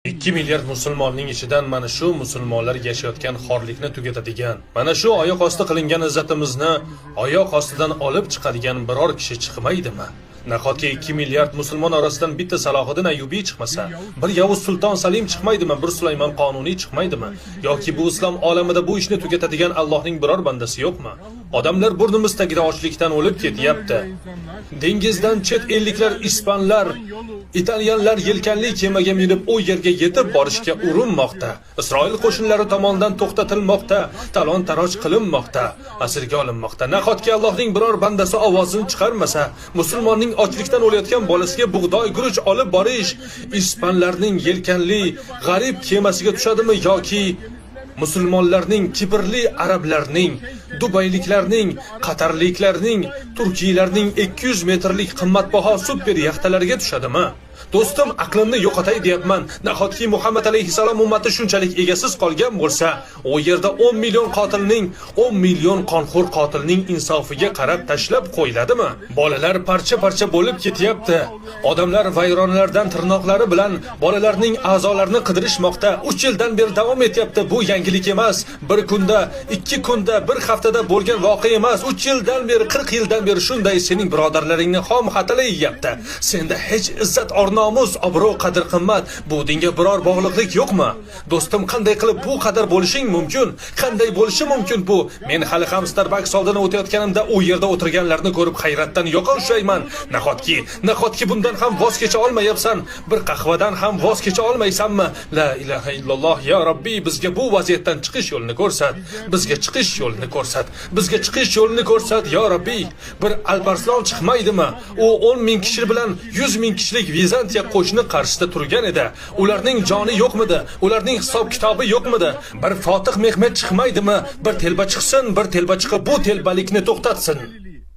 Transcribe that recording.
2 milliard musulmonning ichidan mana shu musulmonlar yashayotgan xorlikni tugatadigan, mana shu oyoq osti qilingan izzatimizni oyoq ostidan olib chiqadigan biror kishi chiqmaydimi? Nahotki 2 milliard musulmon orasidan bitta Salohiddin Ayyubiy chiqmasa, bir Yavuz Sulton Salim chiqmaydimi, bir Sulaymon Qonuniy chiqmaydimi? Yoki bu islom olamida bu ishni tugatadigan Allohning biror bandasi yo'qmi? Odamlar burnimiz tagida ochlikdan o'lib ketyapti. Dengizdan chet elliklar, ispanlar, italyanlar yelkanli kemaga minib u yerga yetib borishga urinmoqda. Isroil qo'shinlari tomonidan to'xtatilmoqda, talon-taroj qilinmoqda, asirga olinmoqda. Nahotki Allohning biror bandasi ovozini chiqarmasa, musulmonning ochlikdan o'layotgan bolasiga bug'doy guruch olib borish ispanlarning yelkanli g'arib kemasiga tushadimi yoki musulmonlarning, kibrli arablarning, dubayliklarning, qatarliklarning, turkiylarning 200 metrlik qimmatbaho super yaxtalariga tushadimi? Do'stim, aqlimni yo'qotay deyapman. Nahotki Muhammad alayhisalom ummati shunchalik egasiz qolgan bo'lsa, u yerda 10 million qotilning, 10 million qonxo'r qotilning insofiga qarab tashlab qo'yiladimi? Bolalar parcha-parcha bo'lib ketyapti. Odamlar vayronalardan tirnoqlari bilan bolalarning a'zolarini qidirishmoqda. 3 yildan beri davom etyapti. Bu yangilik emas. Bir kunda, 2 kunda, bir haftada bo'lgan voqea emas. 3 yildan beri, 40 yildan beri shunday sening birodarlaringni xom xatalayapti. Senda hech izzat nomus, obro', qadr qimmat, bu dinga biror bog'liqlik yo'qmi? Do'stim, qanday qilib bu qadar bo'lishing mumkin? Qanday bo'lishi mumkin bu? Men hali ham Starbucks oldidan o'tayotganimda u yerda o'tirganlarni ko'rib hayratdan yoqa ushlayman. Nahotki bundan ham voz kecha olmayapsan? Bir qahvadan ham voz kecha olmaysanmi? La ilaha illalloh, ya Robbiy, bizga bu vaziyatdan chiqish yo'lini ko'rsat. Bizga chiqish yo'lini ko'rsat. Bizga chiqish yo'lini ko'rsat, ya Robbiy. Bir Alparslan chiqmaydimi? U 10 ming kishi bilan 100 ming kishilik Vizantiya qo'shini qarshisida turgan edi. Ularning joni yo'qmidi? Ularning hisob kitobi yo'qmidi? Bir Fotih Mehmet chiqmaydimi? Bir telba chiqsin, bir telba chiqib bu telbalikni to'xtatsin.